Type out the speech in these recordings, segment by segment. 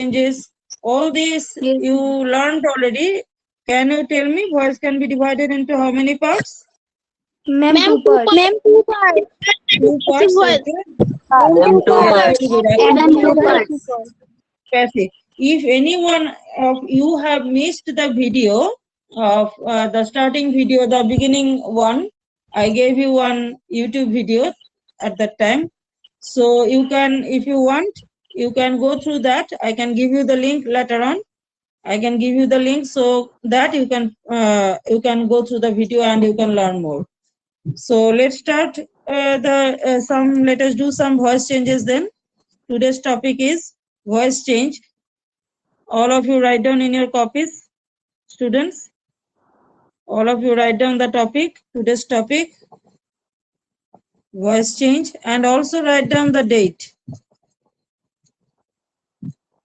changes, all these you learned already. Can you tell me voice can be divided into how many parts? Ma'am, two parts. Ma'am, two parts. Two parts, voice. okay. Ma'am, two parts. Very good. Ma'am, two Absolutely. parts. Perfect. If anyone of you have missed the video of the starting video, the beginning one, I gave you one YouTube video at that time. So you can, if you want, you can go through that. I can give you the link later on. I can give you the link so that you can go through the video and you can learn more. So let's start let us do some voice changes then. Today's topic is voice change. All of you write down in your copies, students. All of you write down the topic, today's topic, voice change, and also write down the date.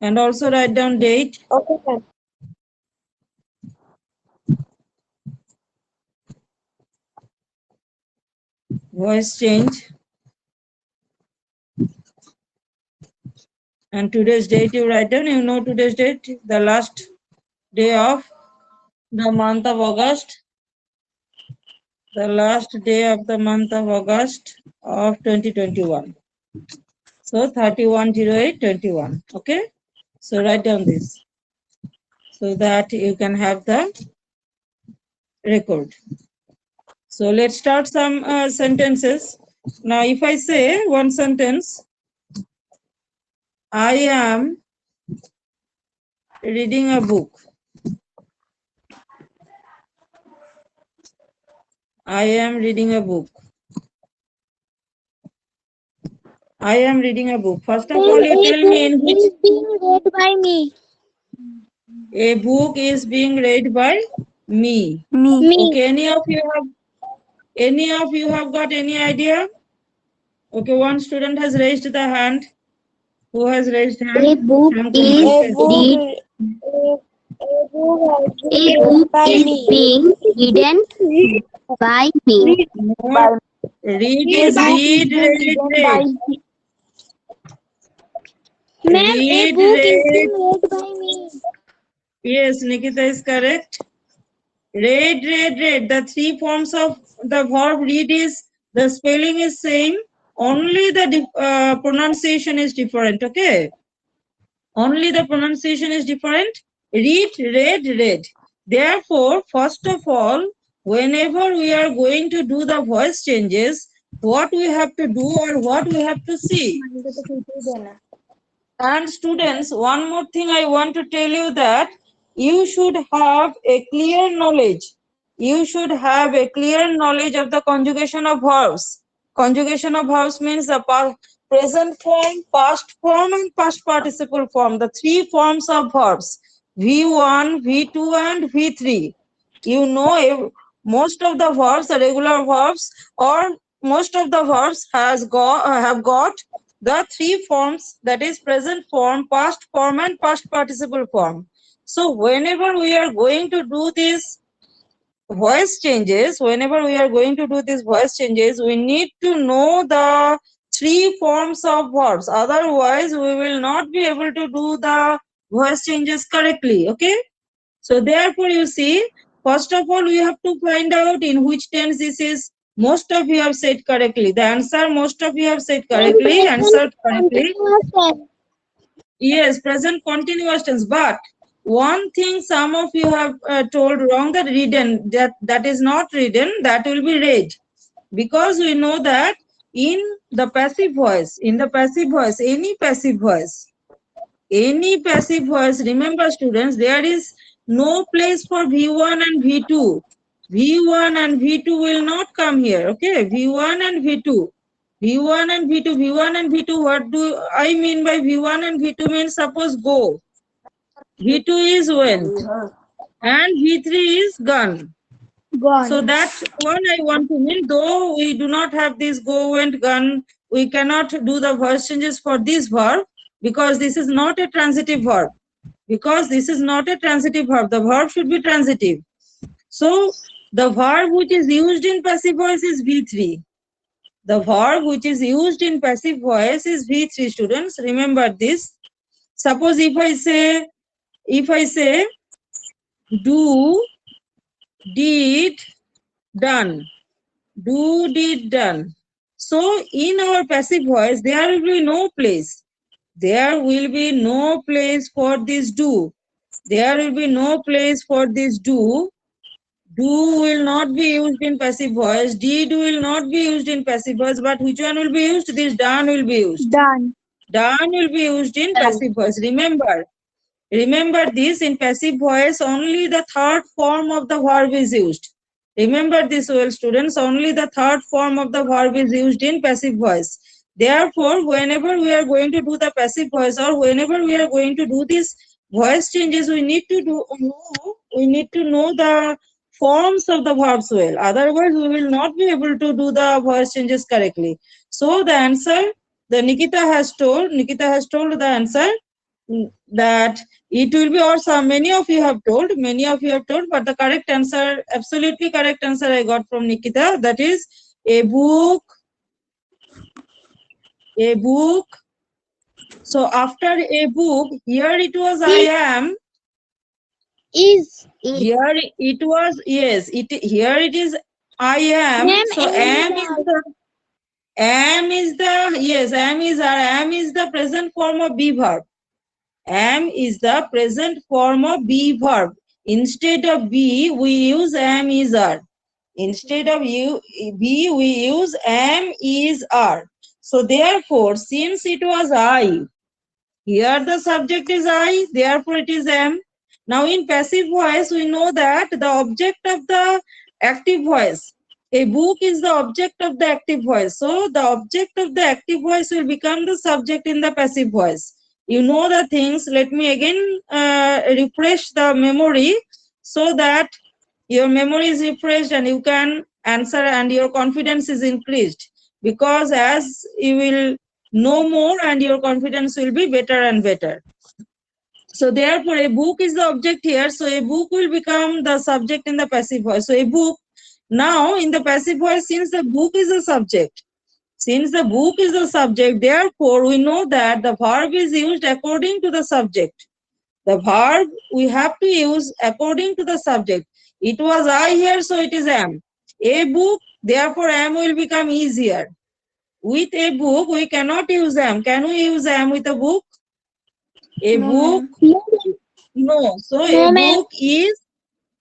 And also write down date. Okay, ma'am. Voice change. And today's date you write down. You know today's date, the last day of the month of August. The last day of the month of August of 2021. So 31/08/21. Okay. So write down this so that you can have the record. So let's start some sentences. Now, if I say one sentence, I am reading a book. I am reading a book. I am reading a book. First of all, you tell me in which being read by me. a book is being read by me. Me. Okay, any of you have got any idea? Okay, one student has raised the hand. Who has raised hand? A book From is Kumar. A book is being read by me. No, read is read, read. Ma'am, a Read, book is read. being read by me. Yes, Nikita is correct. Read, read, read. The three forms of the verb read is, the spelling is same, only the pronunciation is different, okay? Only the pronunciation is different. Read, read, read. Therefore, first of all, whenever we are going to do the voice changes, what we have to do or what we have to see. And students, one more thing I want to tell you that you should have a clear knowledge. You should have a clear knowledge of the conjugation of verbs. Conjugation of verbs means the present form, past form, and past participle form. The three forms of verbs, V1, V2, and V3. You know, most of the verbs, the regular verbs, or most of the verbs have got the three forms, that is present form, past form, and past participle form. So whenever we are going to do these voice changes, we need to know the three forms of verbs. Otherwise, we will not be able to do the voice changes correctly. Okay. So therefore, you see, first of all, we have to find out in which tense this is. Most of you have said correctly. The answer, most of you have said correctly, answered correctly. Yes, present continuous tense. But one thing some of you have told wrong, that readden, that is not readden, that will be read. Because we know that in the passive voice, any passive voice, remember students, there is no place for V1 and V2. V1 and V2 will not come here, okay? V1 and V2. V1 and V2, what do I mean by V1 and V2 means, suppose go. V2 is went. And V3 is gone. So that's one I want to mean. Though we do not have this go, went, gone, we cannot do the voice changes for this verb because this is not a transitive verb. The verb should be transitive. So the verb which is used in passive voice is V3. The verb which is used in passive voice is V3, students. Remember this. Suppose if I say do, did, done. Do, did, done. So in our passive voice, there will be no place. There will be no place for this do. There will be no place for this do. Do will not be used in passive voice. Did will not be used in passive voice. But which one will be used? This done will be used. Done. Done will be used in passive voice. Remember this, in passive voice, only the third form of the verb is used. Remember this well, students, only the third form of the verb is used in passive voice. Therefore, whenever we are going to do the passive voice or whenever we are going to do these voice changes, we need to know the forms of the verbs well. Otherwise, we will not be able to do the voice changes correctly. So the answer, Nikita has told the answer that it will be, or some many of you have told, but the correct answer, absolutely correct answer I got from Nikita, that is a book. So after a book, here it was I am. Is. Here it was, yes, here it is I am. Ma'am, So am is the present form of be verb. Am is the present form of be verb. Instead of be, we use am is are. Instead of be, we use am is are. So therefore, since it was I, here the subject is I, therefore it is am. Now in passive voice, we know that the object of the active voice, a book is the object of the active voice. So the object of the active voice will become the subject in the passive voice. You know the things. Let me again refresh the memory so that your memory is refreshed and you can answer and your confidence is increased. Because as you will know more and your confidence will be better and better. So therefore a book is the object here. So a book will become the subject in the passive voice. So a book, now in the passive voice, since the book is the subject, therefore we know that the verb is used according to the subject. The verb we have to use according to the subject. It was I here, so it is am. A book, therefore am will become easier. With a book, we cannot use am. Can we use am with a book? A book? No. So a book is,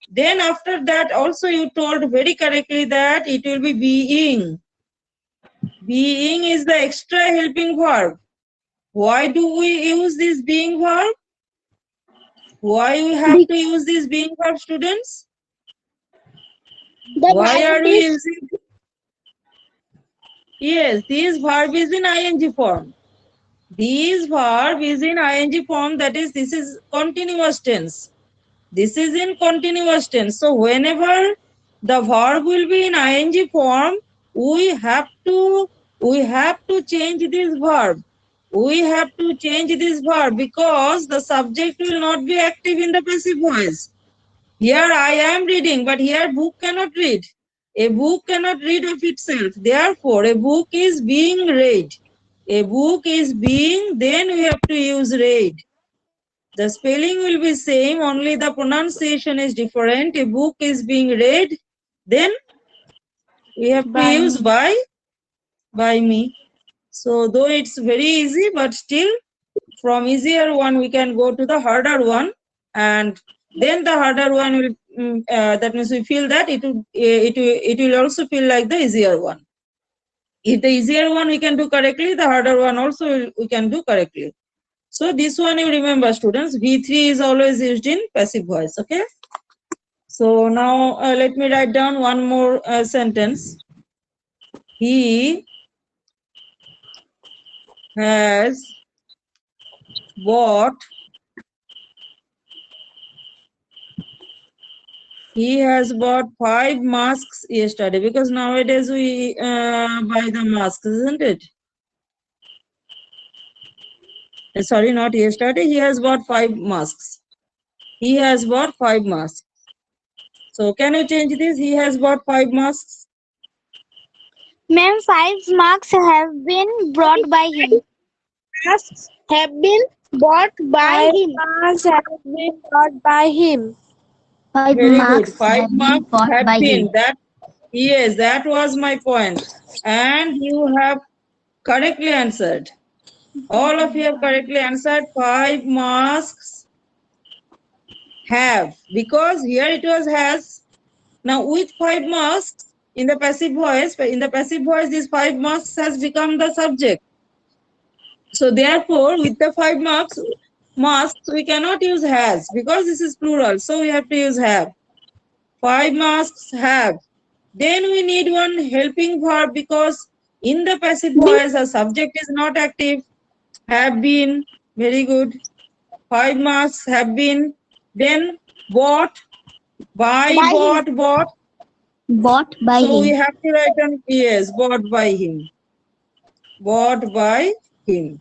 then after that also you told very correctly that it will be being. Being is the extra helping verb. Why do we use this being verb? Why we have to use this being verb, students? Why are we using? Yes, this verb is in ing form. This verb is in ing form, that is, this is continuous tense. This is in continuous tense. So whenever the verb will be in ing form, we have to change this verb. We have to change this verb because the subject will not be active in the passive voice. Here I am reading, but here book cannot read. A book cannot read of itself. Therefore, a book is being read. A book is being, then we have to use read. The spelling will be same, only the pronunciation is different. A book is being read, then we have to use by me. So though it's very easy, but still from easier one we can go to the harder one, and then the harder one will that means we feel that it will also feel like the easier one. If the easier one we can do correctly, the harder one also we can do correctly. So this one you remember, students, V3 is always used in passive voice. Okay, so now let me write down one more sentence. He has bought He has bought 5 masks yesterday, because nowadays we buy the masks, isn't it? Sorry, not yesterday. He has bought 5 masks. He has bought 5 masks. So can you change this? He has bought 5 masks. Ma'am, 5 marks have been brought by him. Masks have been Bought by him. Marks have been bought by him. 5 Very good. marks 5 have been marks bought have by been. him. That, yes, that was my point. And you have correctly answered. All of you have correctly answered. 5 marks have. Because here it was has. Now with 5 marks in the passive voice, these 5 marks has become the subject. So therefore, with the 5 marks, we cannot use has because this is plural. So we have to use have. 5 masks have. Then we need one helping verb because in the passive voice, the subject is not active. Have been. Very good. 5 masks have been. Then bought. By, By him. bought. Bought by So we him. have to write down, yes, bought by him. Bought by him.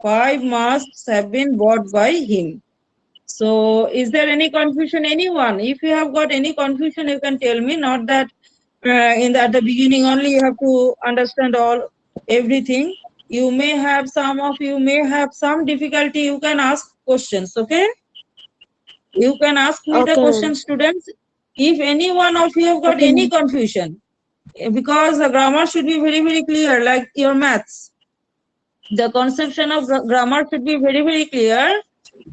5 masks have been bought by him. So is there any confusion, anyone? If you have got any confusion, you can tell me, not that at the beginning only you have to understand everything. You may have, some of you may have some difficulty, you can ask questions, okay? You can ask me the Okay, question, ma'am. students. If any one of you have got Okay, any ma'am. confusion, because the grammar should be very, very clear, like your maths. The conception of grammar should be very, very clear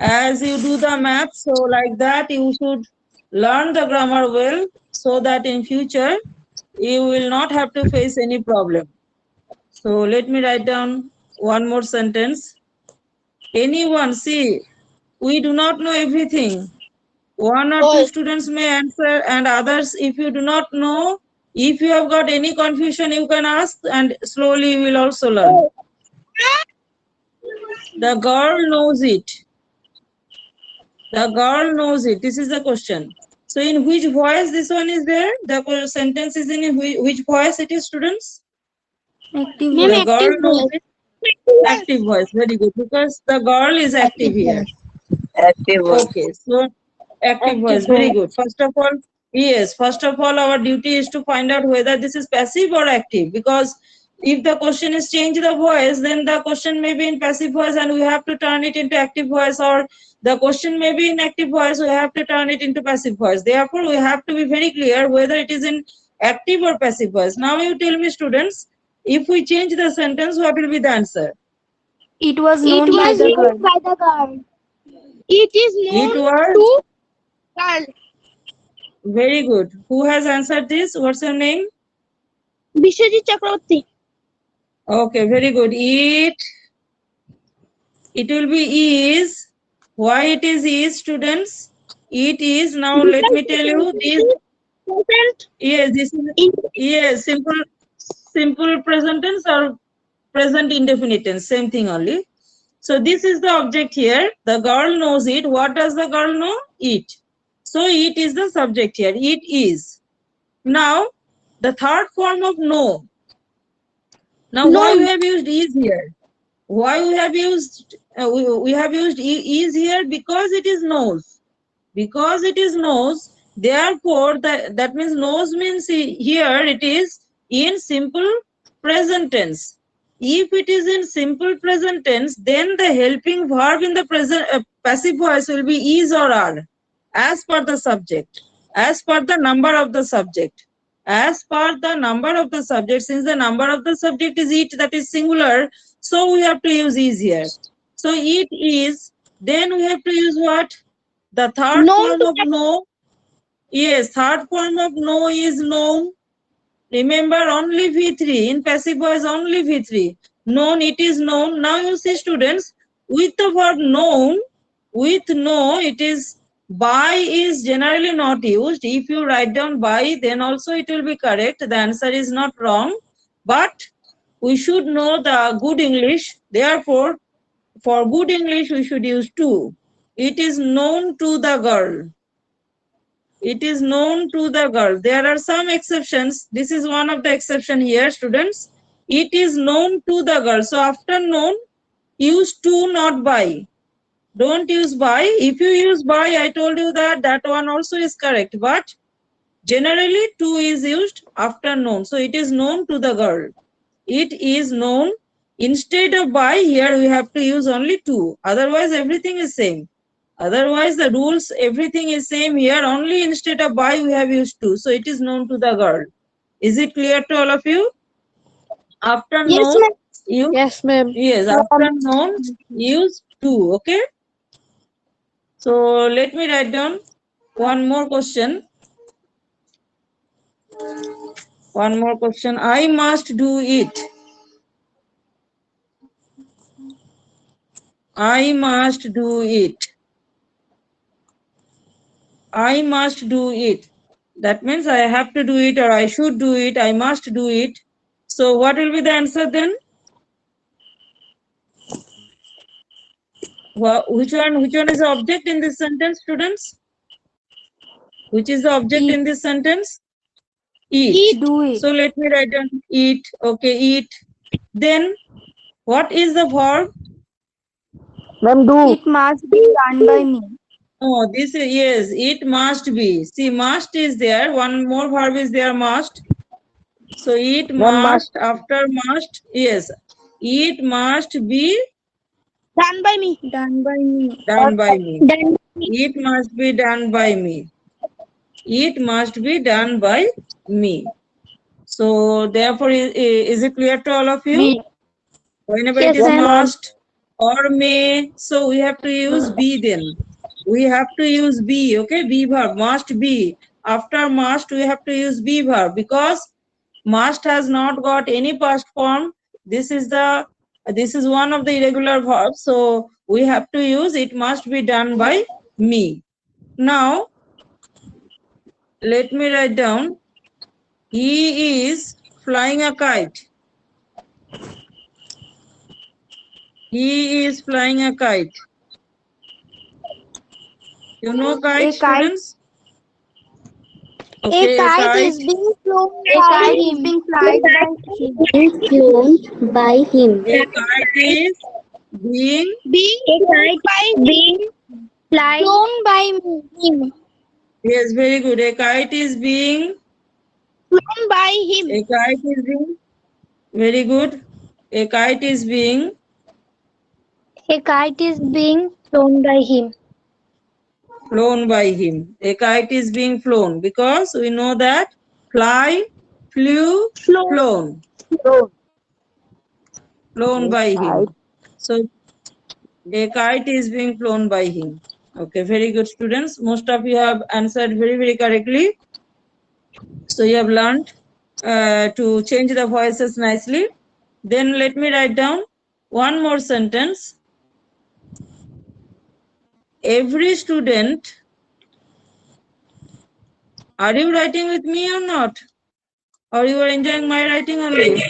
as you do the math. So like that, you should learn the grammar well so that in future, you will not have to face any problem. So let me write down one more sentence. Anyone, see, we do not know everything. One or two Oh, students may answer, and others, if you do not know, if you have got any confusion, you can ask, and slowly you will also learn. The girl knows it. The girl knows it. This is the question. So in which voice this one is there? The sentence is in which voice it is, students? Active ma'am, The voice. girl active knows voice. it. Active voice. Very good. Because the girl is active Active here. voice. Active voice. Okay. So active Active voice. Very voice. good. First of all, yes. First of all, our duty is to find out whether this is passive or active. Because if the question is change the voice, then the question may be in passive voice and we have to turn it into active voice, or the question may be in active voice, we have to turn it into passive voice. Therefore, we have to be very clear whether it is in active or passive voice. Now you tell me, students, if we change the sentence, what will be the answer? It was It known by was the known girl. by the girl. It is It known was to girl. very good. Who has answered this? What's your name? Bishwajit Chakraborty. Okay, very good. It will be is. Why it is, students? It is. Now let me tell you this. Present Yes, this is, in yes, simple present tense or present indefinite tense, same thing only. So this is the object here. The girl knows it. What does the girl know? It. So it is the subject here. It is. Now the third form of know. Now why we known. have used is here? Why we have used we have used is here? Because it is knows. Because it is knows, therefore that means knows means here it is in simple present tense. If it is in simple present tense, then the helping verb in the present passive voice will be is or are, as per the subject, as per the number of the subject, as per the number of the subject. Since the number of the subject is it, that is singular, so we have to use is here. So it is, then we have to use what? The third Known form to of know, yes, third form of know is known. Remember, only V3, in passive voice only V3. Known, it is known. Now you see, students, with the verb known, with know, it is by is generally not used. If you write down by, then also it will be correct. The answer is not wrong. But we should know the good English. Therefore, for good English, we should use to. It is known to the girl. It is known to the girl. There are some exceptions. This is one of the exception here, students. It is known to the girl. So after known, use to, not by. Don't use by. If you use by, I told you that that one also is correct. But generally, to is used after known. So it is known to the girl. It is known. Instead of by, here we have to use only to. Otherwise, everything is same. Otherwise, the rules, everything is same. Here only instead of by, we have used to. So it is known to the girl. Is it clear to all of you? After Yes, known, ma'am. you Yes, ma'am. yes. After known, use to. Okay. So let me write down one more question. One more question. I must do it. I must do it. I must do it. That means I have to do it, or I should do it. I must do it. So what will be the answer then? Which one is the object in this sentence, students? Which is the object Eat. in this sentence? Eat. Do it. So let me write down eat. Okay, eat. Then what is the verb? Ma'am, do. It must be done by me. Oh, this is, yes, it must be. See, must is there. One more verb is there, must. So it must, after must, yes. It must be Done by me. Done by me. done by me. Done. It must be done by me. It must be done by me. So therefore, is it clear to all of you? Me. Whenever it Yes, is ma'am. must or may, so we have to use be then. We have to use be, okay? Be verb, must be. After must, we have to use be verb because must has not got any past form. This is one of the irregular verbs, so we have to use it must be done by me. Now, let me write down. He is flying a kite. He is flying a kite. You know kite, A kite. students? Okay, A kite is being flown A by kite is him. being flied by him. Is flown by him. A kite is being A kite being flown by him. yes, very good. A kite is being Flown by him. a kite is being very good. A kite is being A kite is being flown by him. flown by him. A kite is being flown because we know that fly, flew, flown, flown by him. So a kite is being flown by him. Okay, very good, students. Most of you have answered very, very correctly. So you have learned to change the voices nicely. Then let me write down one more sentence. Every student, are you writing with me or not? Or you are enjoying my writing only?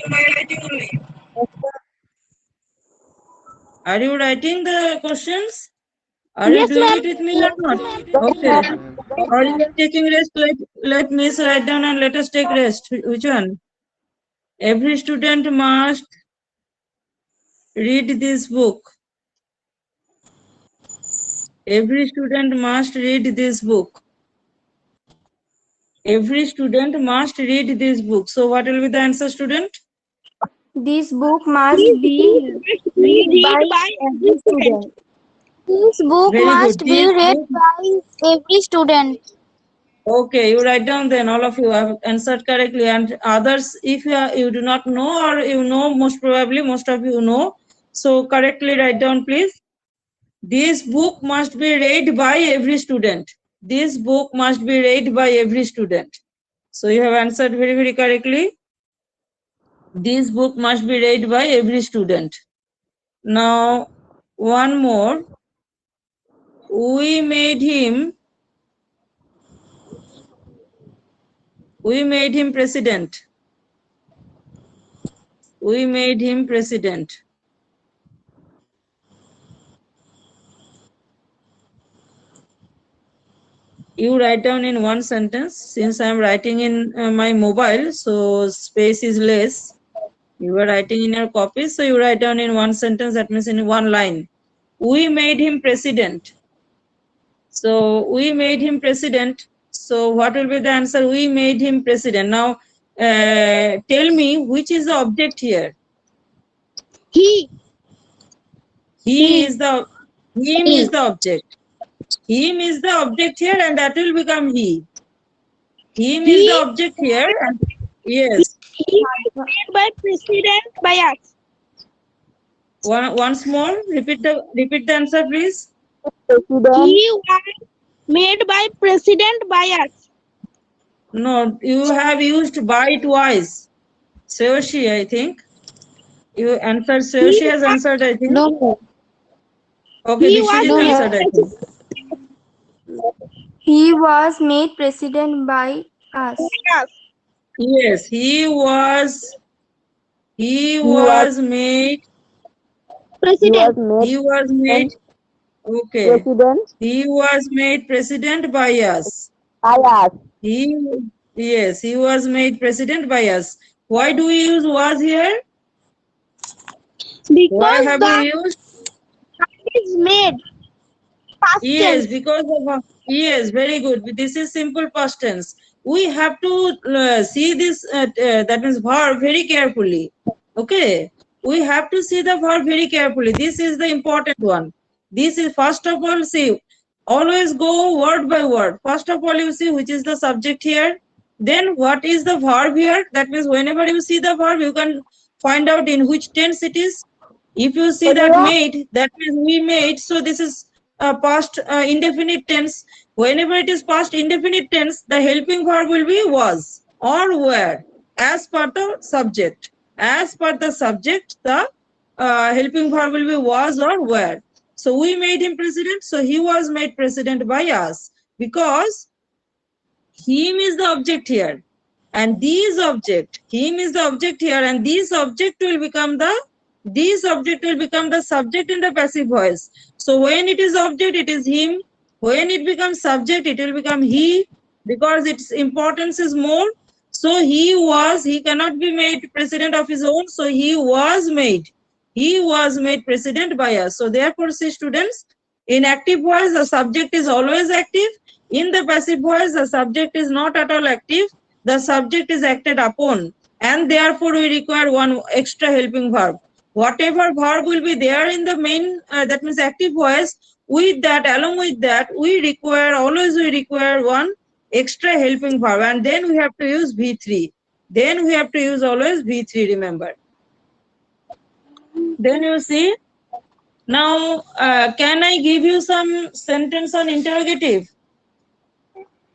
Are you writing the questions? Are you Yes, doing ma'am. it with me or not? Okay. Or you are taking rest? Let Miss write down and let us take rest. Which one? Every student must read this book. Every student must read this book. Every student must read this book. So what will be the answer, student? This book must be read by every student. This book Very must good. be This read book. by every student. Okay, you write down then. All of you have answered correctly. And others, if you do not know or you know, most probably most of you know. So correctly write down, please. This book must be read by every student. This book must be read by every student. So you have answered very, very correctly. This book must be read by every student. Now, one more. We made him president. We made him president. You write down in one sentence. Since I am writing in my mobile, so space is less. You are writing in your copy, so you write down in one sentence, that means in one line. We made him president. So we made him president. So what will be the answer? We made him president. Now tell me which is the object here. He. He is the him is the object. Him is the object here, and that will become he. Him is the He. object here, and yes. He was made by president by us. Once more, repeat the answer, please. He was made by president by us. No, you have used by twice. Seoshi, I think. You answered. Seoshi has answered, I think. No, Okay, He Dikshit was has No, answered, I think. he was made president by us. by us. Yes, he was made. President. He was made. Okay. President He was made president by us. by us. He, yes, he was made president by us. Why do we use was here? Why Because have the we used? is made. Past Yes, tense. because of, yes, very good. This is simple past tense. We have to see this, that means verb very carefully. Okay. We have to see the verb very carefully. This is the important one. This is, first of all, see, always go word by word. First of all, you see which is the subject here. Then what is the verb here? That means whenever you see the verb, you can find out in which tense it is. If you see that made, that means we made. So this is past indefinite tense. Whenever it is past indefinite tense, the helping verb will be was or were as per the subject. As per the subject, the helping verb will be was or were. So we made him president. So he was made president by us because him is the object here. And this object, him is the object here, and this object will become the subject in the passive voice. So when it is object, it is him. When it becomes subject, it will become he, because its importance is more. So he cannot be made president of his own. So he was made president by us. So therefore, see students, in active voice, the subject is always active. In the passive voice, the subject is not at all active. The subject is acted upon, and therefore we require one extra helping verb. Whatever verb will be there in the main, that means active voice, with that, along with that, we always require one extra helping verb, and then we have to use V3. Then we have to use always V3, remember. Then you see, now can I give you some sentence on interrogative?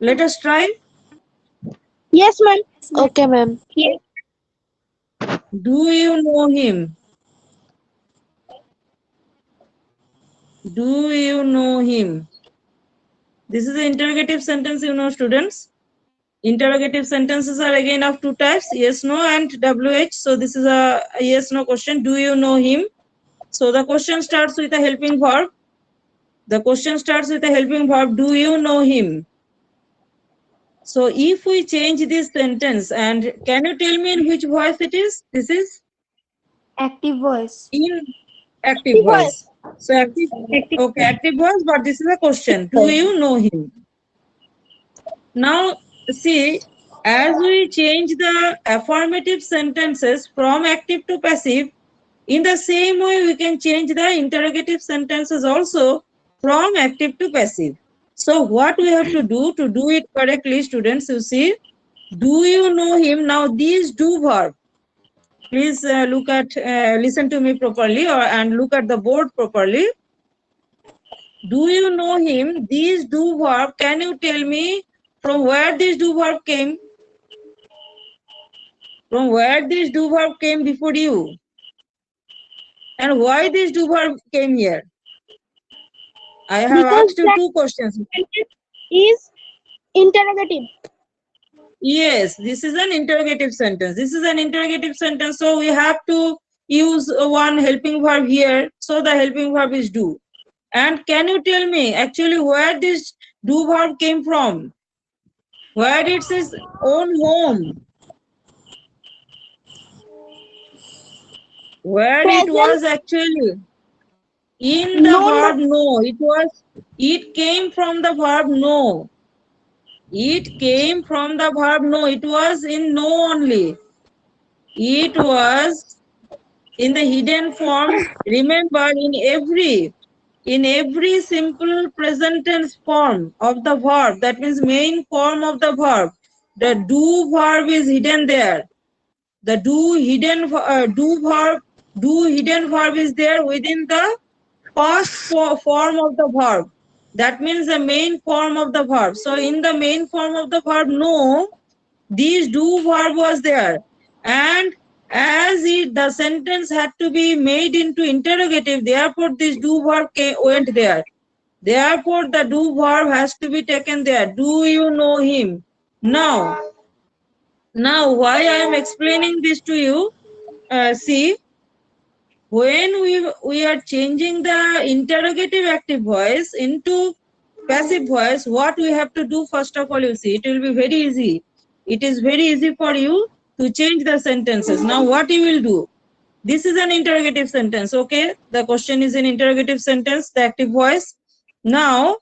Let us try. Yes, ma'am. Okay, ma'am. Yes. Do you know him? Do you know him? This is an interrogative sentence, you know, students. Interrogative sentences are again of two types, yes, no, and WH. So this is a yes, no question. Do you know him? So the question starts with a helping verb. The question starts with a helping verb. Do you know him? So if we change this sentence, and can you tell me in which voice it is? This is Active voice. in active voice. So active, okay, active voice, but this is a question. Do you know him? Now see, as we change the affirmative sentences from active to passive, in the same way we can change the interrogative sentences also from active to passive. So what we have to do it correctly, students, you see, do you know him? Now these do verb, please listen to me properly, and look at the board properly. Do you know him? These do verb, can you tell me from where this do verb came? From where this do verb came before you? And why this do verb came here? I have Because asked you two questions. sentence is interrogative. Yes, this is an interrogative sentence. This is an interrogative sentence, so we have to use one helping verb here. So the helping verb is do. And can you tell me actually where this do verb came from? Where it's his own home? Where it was actually? In the verb no. It came from the verb no. It came from the verb no. It was in no only. It was In the hidden form, remember in every simple present tense form of the verb, that means main form of the verb, the do verb is hidden there. The do hidden verb is there within the past form of the verb. That means the main form of the verb. So in the main form of the verb, no, this do verb was there. And as the sentence had to be made into interrogative, therefore this do verb went there. Therefore the do verb has to be taken there. Do you know him? Now why I am explaining this to you, see, when we are changing the interrogative active voice into passive voice, what we have to do, first of all, you see, it will be very easy. It is very easy for you to change the sentences. Now what you will do, this is an interrogative sentence, okay? The question is an interrogative sentence, the active voice. Now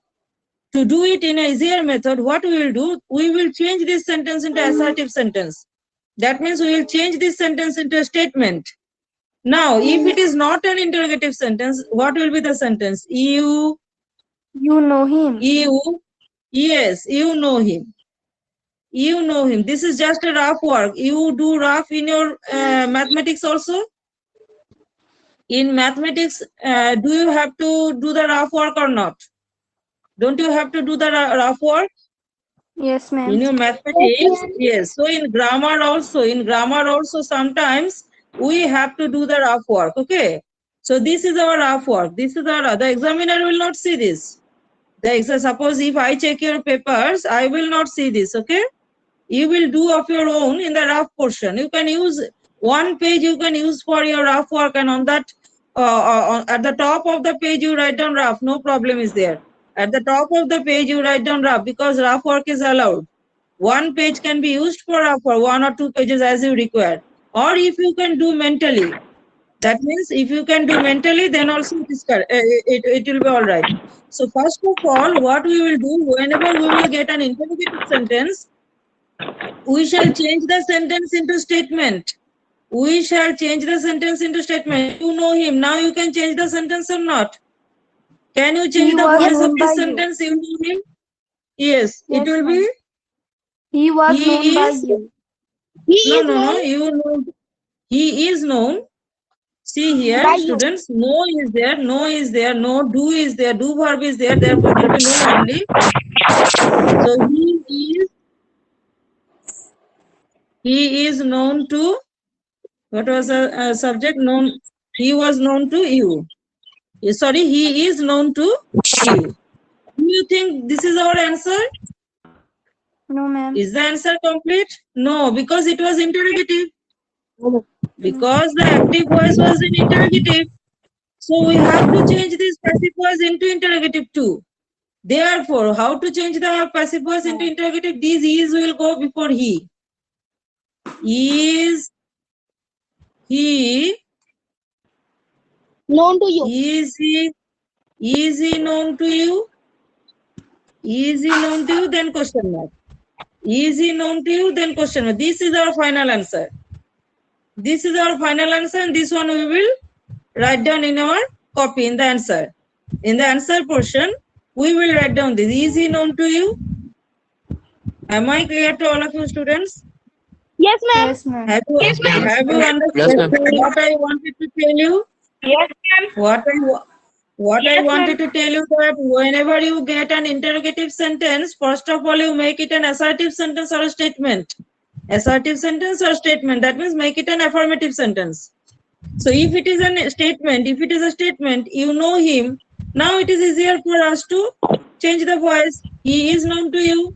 to do it in a easier method, what we will do, we will change this sentence into assertive sentence. That means we will change this sentence into a statement. Now, if it is not an interrogative sentence, what will be the sentence? You know him. Yes, you know him. You know him. This is just a rough work. You do rough in your mathematics also? In mathematics, do you have to do the rough work or not? Don't you have to do the rough work? Yes, ma'am. In your mathematics, yes. So in grammar also sometimes we have to do the rough work, okay? So this is our rough work. This is the examiner will not see this. Suppose if I check your papers, I will not see this, okay? You will do of your own in the rough portion. You can use one page, you can use for your rough work, and on that, at the top of the page, you write down rough. No problem is there. At the top of the page, you write down rough because rough work is allowed. One page can be used for rough work, 1 or 2 pages as you require. Or if you can do mentally, that means if you can do mentally, then also it will be all right. So first of all, what we will do, whenever we will get an interrogative sentence, we shall change the sentence into statement. We shall change the sentence into statement. You know him. Now you can change the sentence or not? Can you change the voice of this sentence? You know him? Yes, it will be. He was known by you. No. You know. He is known. See here, students, no is there, no is there, no do is there, do verb is there, therefore it will be no only. So he is known to, what was a subject? Known, he was known to you. Sorry, he is known to you. Do you think this is our answer? No, ma'am. Is the answer complete? No, because it was interrogative. Because the active voice was in interrogative. So we have to change this passive voice into interrogative too. Therefore, how to change the passive voice into interrogative? These is will go before he. Is he known to you? Is he known to you? Is he known to you? Then question mark. Is he known to you? Then question mark. This is our final answer. This is our final answer, and this one we will write down in our copy in the answer. In the answer portion, we will write down this. Is he known to you? Am I clear to all of you students? Yes, ma'am. Yes, ma'am. Have you understood what I wanted to tell you? Yes, ma'am. What I wanted to tell you that whenever you get an interrogative sentence, first of all, you make it an assertive sentence or a statement. Assertive sentence or statement. That means make it an affirmative sentence. So if it is a statement, you know him. Now it is easier for us to change the voice. He is known to you.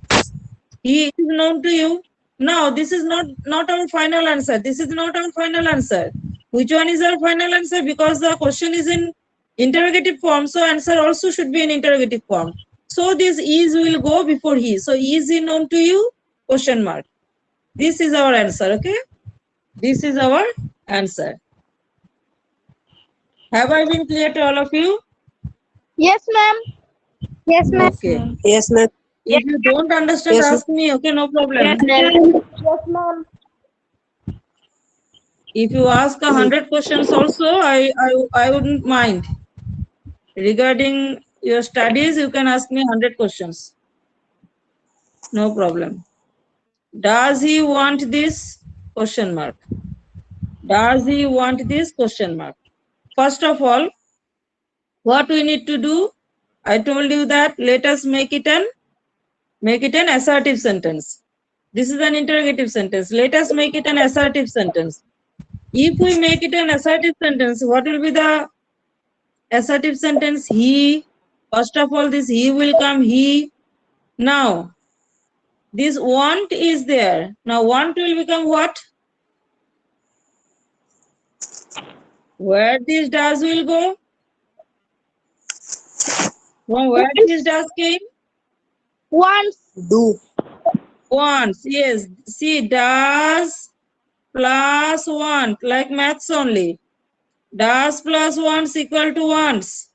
He is known to you. Now this is not our final answer. This is not our final answer. Which one is our final answer? Because the question is in interrogative form, so answer also should be in interrogative form. So this is will go before he. So is he known to you? Question mark. This is our answer, okay? This is our answer. Have I been clear to all of you? Yes, ma'am. Yes, ma'am. Okay. Yes, ma'am. If you don't understand, ask me, okay? No problem. Yes, ma'am. If you ask 100 questions also, I wouldn't mind. Regarding your studies, you can ask me 100 questions. No problem. Does he want this? Question mark. Does he want this? Question mark. First of all, what we need to do? I told you that let us make it an assertive sentence. This is an interrogative sentence. Let us make it an assertive sentence. If we make it an assertive sentence, what will be the assertive sentence? He. First of all, this he will come, he. Now, this want is there. Now, want will become what? Where this does will go? From where this does came? Once. Do. Wants, yes. See, does plus want, like maths only. Does plus wants equal to wants.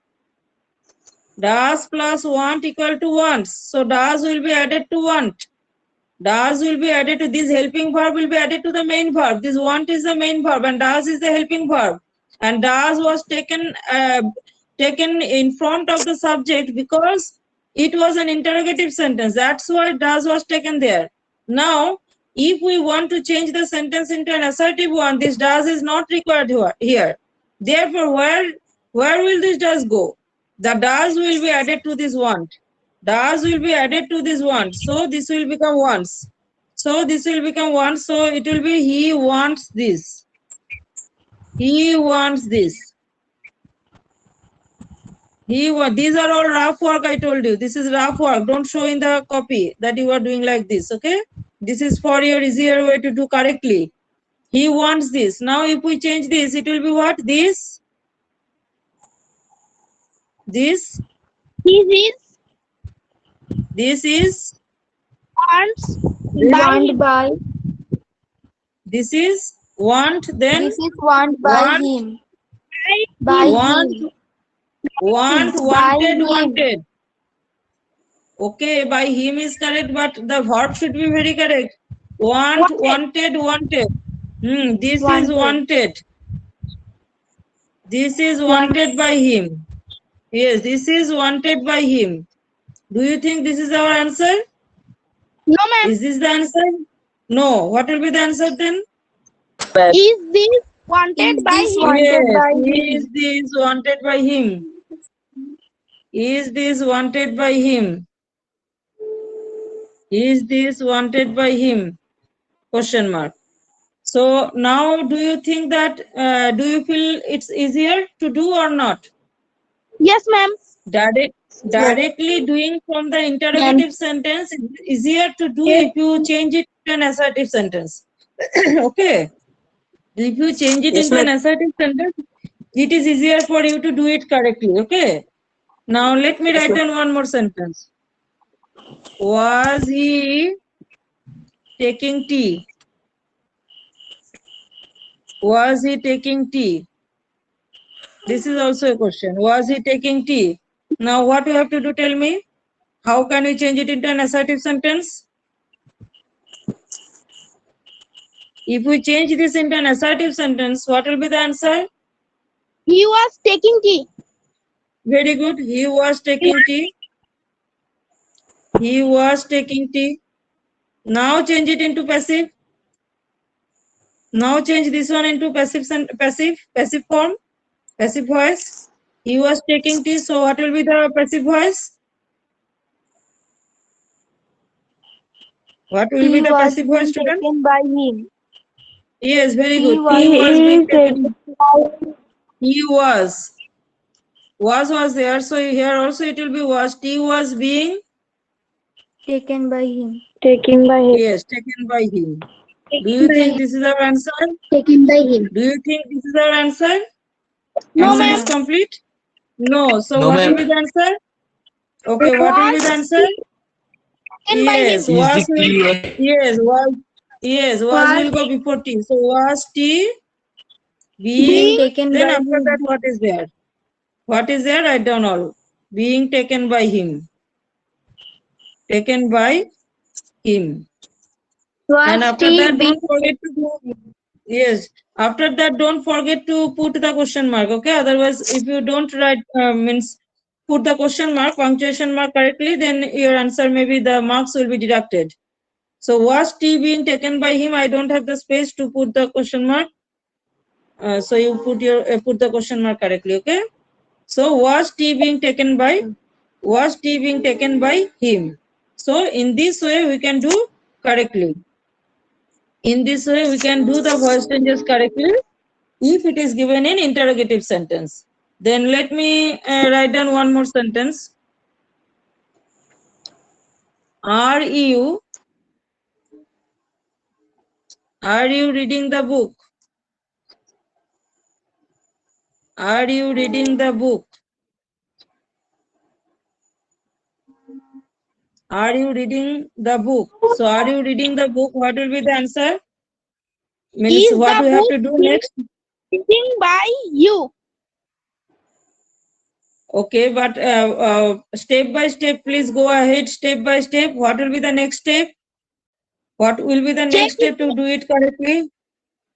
Does plus want equal to wants. So does will be added to want. Does will be added to this helping verb will be added to the main verb. This want is the main verb and does is the helping verb. And does was taken in front of the subject because it was an interrogative sentence. That's why does was taken there. Now, if we want to change the sentence into an assertive one, this does is not required here. Therefore, where will this does go? The does will be added to this want. Does will be added to this want. So this will become wants. So this will become wants. So it will be he wants this. He wants this. These are all rough work, I told you. This is rough work. Don't show in the copy that you are doing like this, okay? This is for your easier way to do correctly. He wants this. Now if we change this, it will be what? This. This. This is This is. wants Want by. This is want. Then This is want by want. him. By Want. him. Want, By wanted, him. wanted. Okay, by him is correct, but the verb should be very correct. Want, wanted, wanted. This is Wanted. wanted. This is wanted by him. Yes, this is wanted by him. Do you think this is our answer? no ma'am. Is this the answer? No. What will be the answer then? Is this wanted Is by this him? wanted Yes, by is him? this wanted by him? Is this wanted by him? Is this wanted by him? Question mark. So now do you think that, do you feel it's easier to do or not? Yes ma'am. Directly doing from the interrogative sentence is easier to do if you change it to an assertive sentence. Okay. If you change it into an assertive sentence, it is easier for you to do it correctly. Okay. Now let me write down one more sentence. Was he taking tea? Was he taking tea? This is also a question. Was he taking tea? Now what you have to do, tell me? How can we change it into an assertive sentence? If we change this into an assertive sentence, what will be the answer? He was taking tea. Very good. He was taking tea. He was taking tea. Now change it into passive. Now change this one into passive form, passive voice. He was taking tea. So what will be the passive voice? What will be He the was passive voice, being student? taken by him. Yes, very He good. was He was being being taken. He was. Was there. So here also it will be was. T was being. taken by him. Taken by him. Yes, taken by him. Do you think this is our answer? Taken by him. Do you think this is our answer? No Answer ma'am. is complete? No. So No, what will ma'am. be the answer? Okay, what will be the answer? Taken by him. Yes, Is the was will. key right? Yes, was will go before T. So was T Being being. taken Then by after that, him. what is there? What is there? Write down all. Being taken by him. Taken by him. And Was after he that, being don't forget to do. Yes. After that, don't forget to put the question mark. Okay. Otherwise, if you don't write, means put the question mark, punctuation mark correctly, then your answer maybe the marks will be deducted. So was tea being taken by him? I don't have the space to put the question mark. So you put the question mark correctly. Okay. So was tea being taken by? Was tea being taken by him? So in this way we can do correctly. In this way we can do the voice changes correctly if it is given in interrogative sentence. Then let me write down one more sentence. Are you reading the book? Are you reading the book? Are you reading the book? So are you reading the book? What will be the answer? Means Is what the we have book to do being next? written by you? Okay, but step by step, please go ahead step by step. What will be the next step? What will be the Change next step to do it correctly?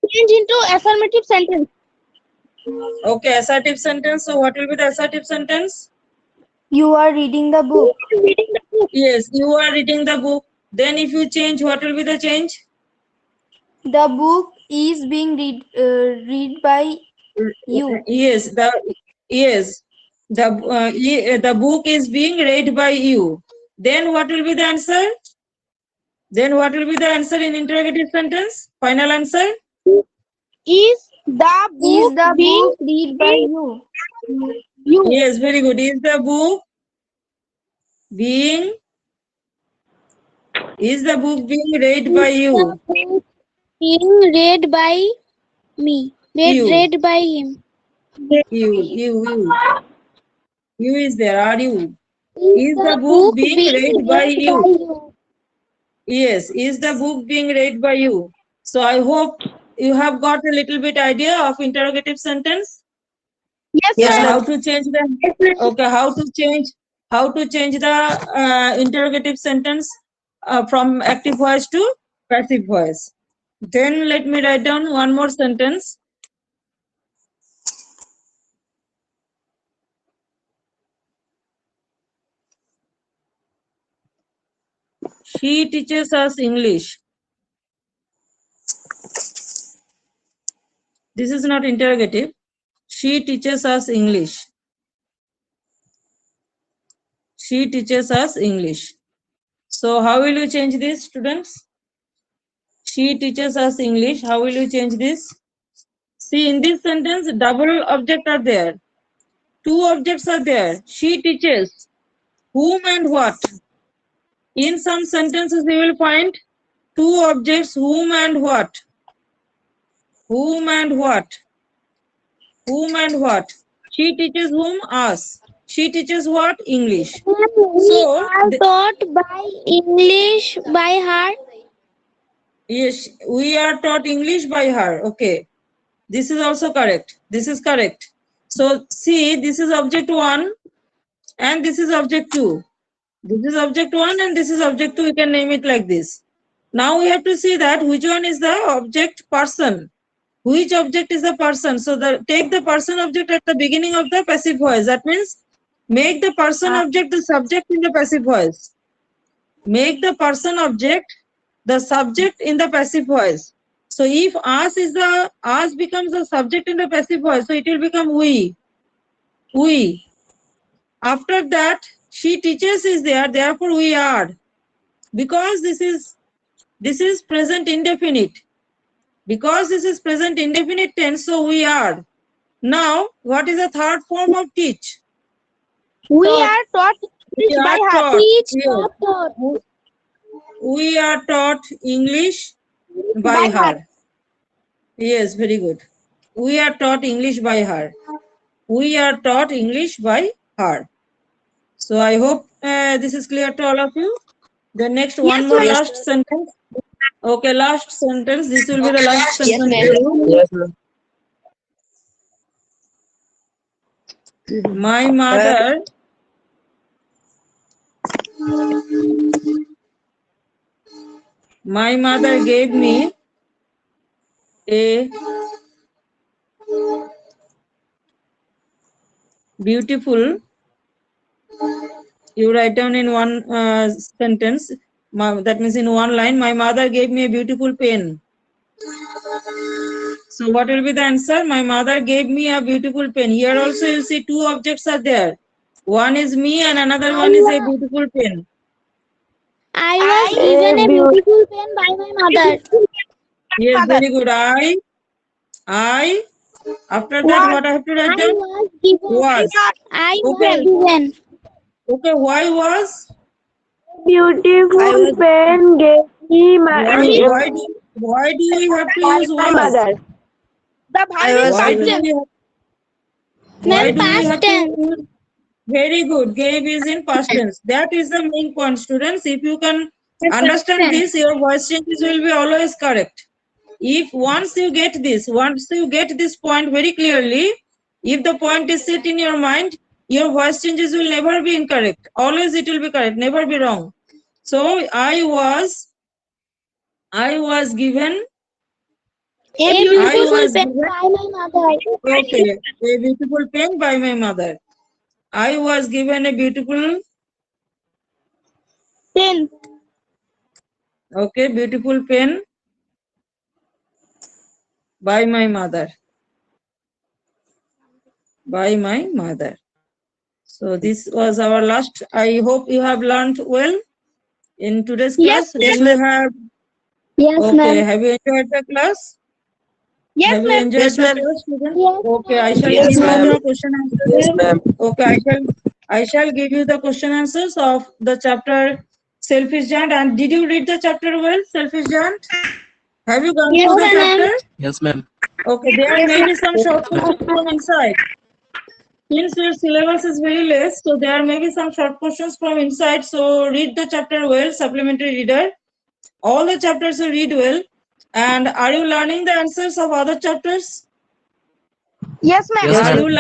into affirmative sentence. Okay, assertive sentence. So what will be the assertive sentence? You are reading the book. Reading the book. Yes, you are reading the book. Then if you change, what will be the change? The book is being read by you. Yes, the book is being read by you. Then what will be the answer? Then what will be the answer in interrogative sentence? Final answer? Is the Is book the being book read by you? you? Yes, very good. Is the book being read by Is the you? book being read by me? You, Read by him. you. You is there, are you? Is Is the the book book being being read by read by you? you? Yes, is the book being read by you? So I hope you have got a little bit idea of interrogative sentence. Yes, Okay, sir. how to change the interrogative sentence from active voice to passive voice. Then let me write down one more sentence. She teaches us English. This is not interrogative. She teaches us English. She teaches us English. So how will you change this, students? She teaches us English. How will you change this? See, in this sentence, double object are there. Two objects are there. She teaches. Whom and what? In some sentences, you will find two objects, whom and what? Whom and what? Whom and what? She teaches whom? Us. She teaches what? English. We So, are taught by English by her. yes, we are taught English by her. Okay. This is also correct. This is correct. So, see, this is object 1 and this is object 2. This is object 1 and this is object 2. You can name it like this. Now we have to see that which one is the object person. Which object is the person? So take the person object at the beginning of the passive voice. That means make the person object the subject in the passive voice. Make the person object the subject in the passive voice. So if us becomes the subject in the passive voice, so it will become we. We. After that, she teaches is there, therefore we are. Because this is present indefinite. Because this is present indefinite tense, so we are. Now, what is the third form of teach? We Taught. are taught We English by are her. taught. Teach, Yes. taught. We are taught English by her. Yes, very good. We are taught English by her. We are taught English by her. So I hope this is clear to all of you. The next one more last sentence. Okay, last sentence. This will be the last sentence. Yes, ma'am. My mother gave me a beautiful, you write down in one sentence, that means in one line, my mother gave me a beautiful pen. So what will be the answer? My mother gave me a beautiful pen. Here also you see two objects are there. One is me and another one is a beautiful pen. I was given a beautiful pen by my mother. Yes, very good. I. After that, what I have to write I down? was given. Was. I Okay. was given. Okay, why was? Beautiful pen gave me Why do you have to use my was? mother. The verb is Why past do tense. we have, Ma'am, why do we past have to tense. use? Very good. Gave is in past tense. That is the main point, students. If you can understand this, your voice changes will be always correct. If once you get this point very clearly, if the point is set in your mind, your voice changes will never be incorrect. Always it will be correct, never be wrong. So I was given. A I beautiful was pen given. by my mother. Okay, a beautiful pen by my mother. I was given a beautiful. Pen. Okay, beautiful pen by my mother. By my mother. So this was our last. I hope you have learned well in today's class. Yes, Do you have? Yes, Okay. ma'am. Have you enjoyed the class? Yes, Have you ma'am. enjoyed the class, students? Yes, Okay, I ma'am. shall give you the question answers. Okay, I shall give you the question answers of the chapter Selfish Giant. And did you read the chapter well, Selfish Giant? Have you gone through the chapter? Yes, ma'am. Okay, there may be some short questions from inside. Since your syllabus is very less, so there may be some short questions from inside. So read the chapter well, supplementary reader. All the chapters you read well. And are you learning the answers of other chapters? Yes, ma'am. Yes, Are ma'am. you learning?